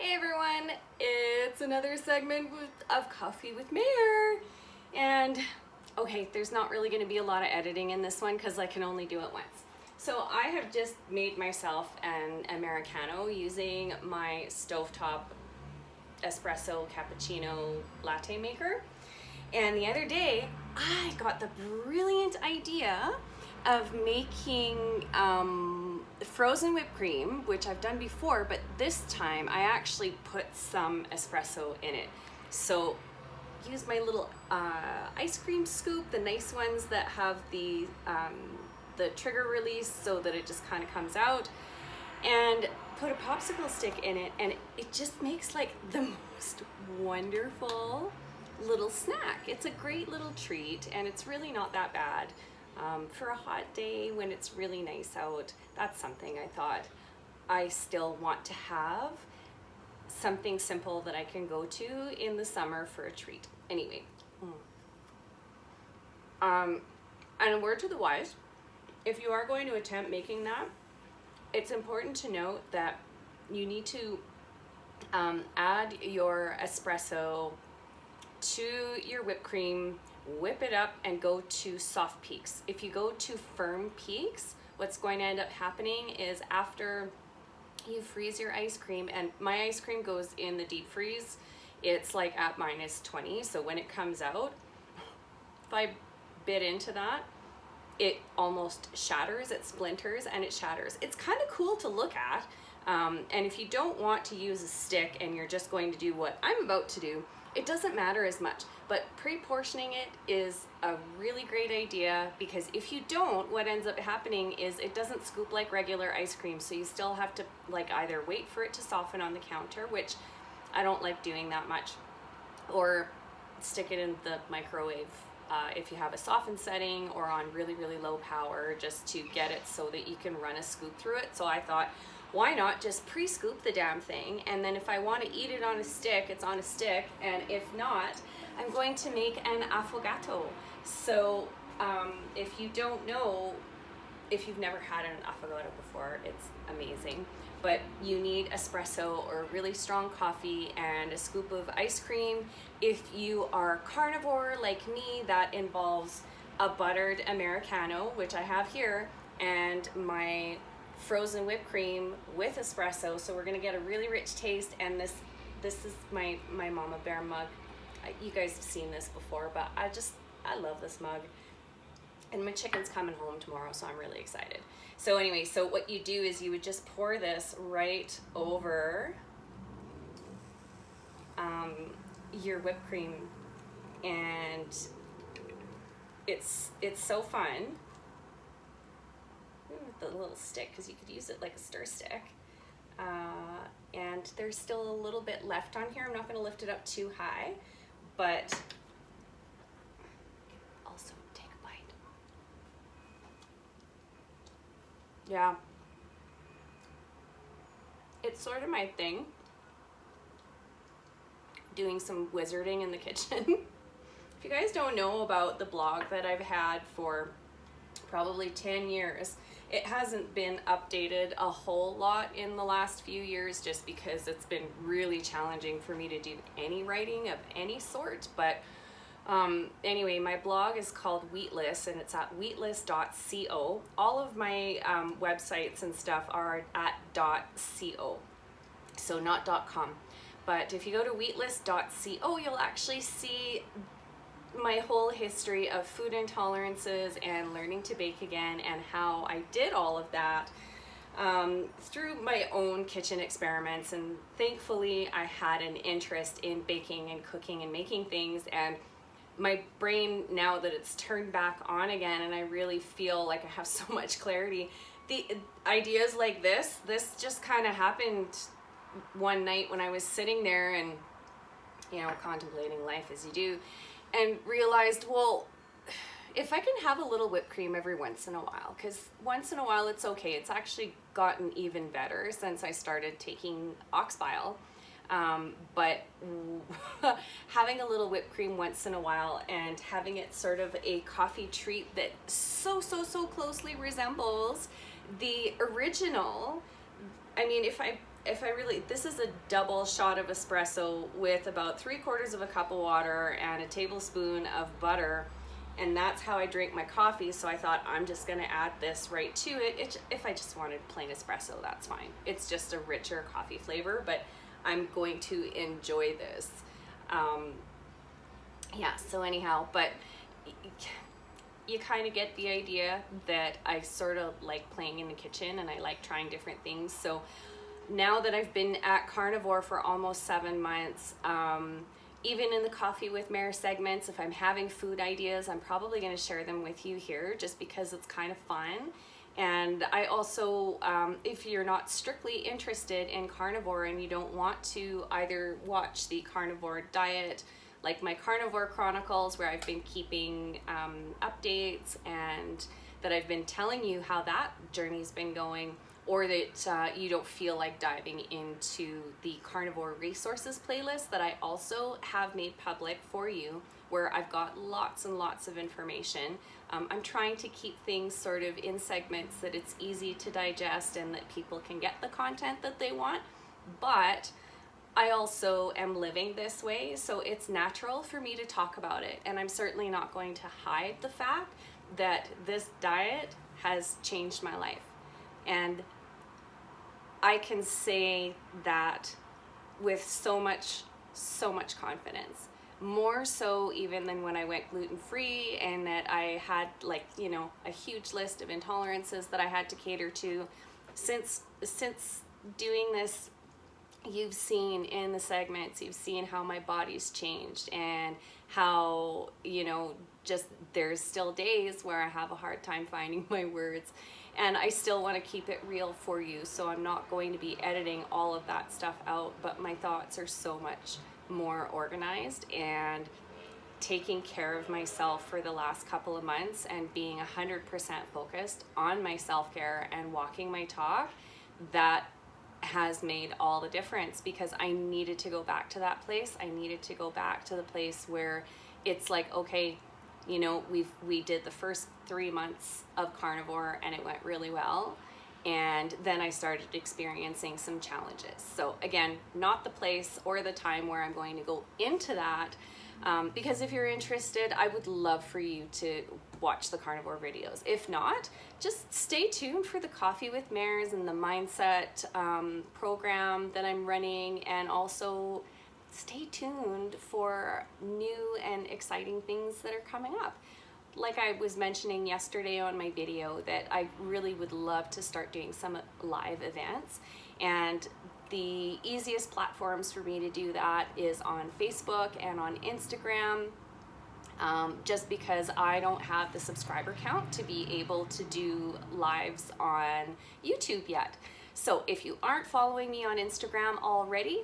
Hey everyone, it's another segment of Coffee with Mare. And okay, there's not really going to be a lot of editing in this one because I can only do it once. So I have just made myself an Americano using my stovetop espresso cappuccino latte maker. And the other day, I got the brilliant idea of making frozen whipped cream, which I've done before, but this time I actually put some espresso in it. So use my little ice cream scoop, the nice ones that have the trigger release so that it just kind of comes out, and put a popsicle stick in it, and it just makes like the most wonderful little snack. It's a great little treat, and it's really not that bad. For a hot day when it's really nice out, that's something I thought I still want to have. Something simple that I can go to in the summer for a treat. Anyway, and a word to the wise, if you are going to attempt making that, it's important to note that you need to add your espresso to your whipped cream, whip it up, and go to soft peaks. If you go to firm peaks, what's going to end up happening is after you freeze your ice cream, and my ice cream goes in the deep freeze, it's like at -20, so when it comes out, if I bit into that, it almost shatters, it splinters and it shatters. It's kind of cool to look at, and if you don't want to use a stick and you're just going to do what I'm about to do, it doesn't matter as much, but pre-portioning it is a really great idea, because if you don't, what ends up happening is it doesn't scoop like regular ice cream, so you still have to like either wait for it to soften on the counter, which I don't like doing that much, or stick it in the microwave if you have a soften setting, or on really, really low power, just to get it so that you can run a scoop through it. So I thought, why not just pre-scoop the damn thing, and then if I want to eat it on a stick, it's on a stick, and if not, I'm going to make an affogato. So if you don't know, if you've never had an affogato before, it's amazing, but you need espresso or really strong coffee and a scoop of ice cream. If you are carnivore like me, that involves a buttered Americano, which I have here, and my frozen whipped cream with espresso. So we're gonna get a really rich taste, and this is my Mama Bear mug. You guys have seen this before, but I love this mug. And my chicken's coming home tomorrow, so I'm really excited. So anyway, so what you do is you would just pour this right over your whipped cream, and it's so fun with the little stick, because you could use it like a stir stick. And there's still a little bit left on here. I'm not going to lift it up too high, but also take a bite. Yeah, it's sort of my thing, doing some wizarding in the kitchen. If you guys don't know about the blog that I've had for probably 10 years, it hasn't been updated a whole lot in the last few years, just because it's been really challenging for me to do any writing of any sort. But anyway, my blog is called Wheatless, and it's at wheatless.co. All of my websites and stuff are at .co, so not .com. But if you go to wheatless.co, you'll actually see my whole history of food intolerances and learning to bake again, and how I did all of that through my own kitchen experiments. And thankfully I had an interest in baking and cooking and making things, and my brain, now that it's turned back on again and I really feel like I have so much clarity, the ideas like this just kind of happened one night when I was sitting there and, you know, contemplating life as you do, and realized, well, if I can have a little whipped cream every once in a while, because once in a while it's okay. It's actually gotten even better since I started taking ox bile. But having a little whipped cream once in a while, and having it sort of a coffee treat that so closely resembles the original. I mean, if I this is a double shot of espresso with about 3/4 of a cup of water and a tablespoon of butter, and that's how I drink my coffee. So I thought I'm just gonna add this right to it. If I just wanted plain espresso, that's fine. It's just a richer coffee flavor, but I'm going to enjoy this. Yeah, so anyhow, but you kind of get the idea that I sort of like playing in the kitchen and I like trying different things. So now that I've been at Carnivore for almost 7 months, even in the Coffee with Mare segments, if I'm having food ideas, I'm probably going to share them with you here just because it's kind of fun. And I also, if you're not strictly interested in carnivore and you don't want to either watch the carnivore diet, like my Carnivore Chronicles, where I've been keeping updates and that I've been telling you how that journey's been going, or that you don't feel like diving into the Carnivore Resources playlist that I also have made public for you, where I've got lots and lots of information. I'm trying to keep things sort of in segments that it's easy to digest and that people can get the content that they want, but I also am living this way, so it's natural for me to talk about it. And I'm certainly not going to hide the fact that this diet has changed my life. And I can say that with so much confidence, more so even than when I went gluten-free, and that I had, like, you know, a huge list of intolerances that I had to cater to. Since doing this, you've seen in the segments, you've seen how my body's changed and how, you know, just there's still days where I have a hard time finding my words, and I still want to keep it real for you, so I'm not going to be editing all of that stuff out, but my thoughts are so much more organized. And taking care of myself for the last couple of months and being 100% focused on my self-care and walking my talk, that has made all the difference, because I needed to go back to that place. I needed to go back to the place where it's like, okay, you know, we did the first 3 months of carnivore and it went really well, and then I started experiencing some challenges. So again, not the place or the time where I'm going to go into that, because if you're interested, I would love for you to watch the carnivore videos. If not, just stay tuned for the Coffee with Mares and the mindset program that I'm running, and also stay tuned for new and exciting things that are coming up. Like I was mentioning yesterday on my video, that I really would love to start doing some live events, and the easiest platforms for me to do that is on Facebook and on Instagram, just because I don't have the subscriber count to be able to do lives on YouTube yet. So if you aren't following me on Instagram already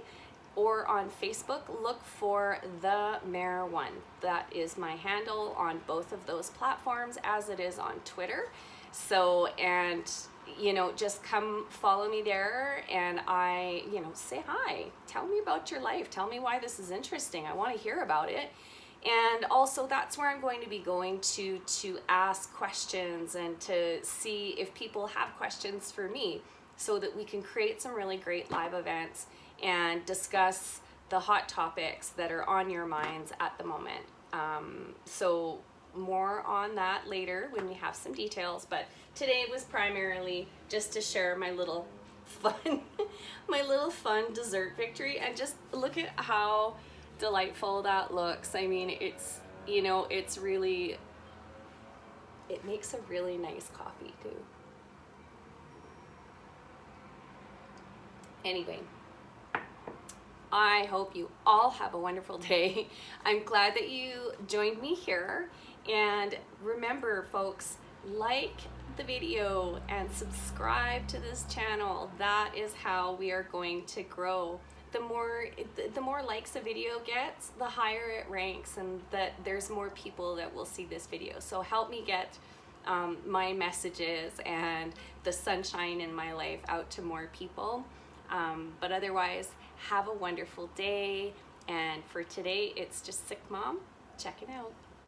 or on Facebook, look for the Mare One. That is my handle on both of those platforms, as it is on Twitter. So, and you know, just come follow me there, and I, you know, say hi, tell me about your life, tell me why this is interesting, I want to hear about it. And also, that's where I'm going to be going to ask questions and to see if people have questions for me, so that we can create some really great live events and discuss the hot topics that are on your minds at the moment. So more on that later when we have some details, but today was primarily just to share my little fun my little fun dessert victory, and just look at how delightful that looks. I mean, it's, you know, it's really, it makes a really nice coffee too. Anyway, I hope you all have a wonderful day. I'm glad that you joined me here, and remember, folks, like the video and subscribe to this channel. That is how we are going to grow. The more likes a video gets, the higher it ranks, and that there's more people that will see this video. So help me get my messages and the sunshine in my life out to more people. But otherwise, have a wonderful day. And for today, it's just SickMom checking out.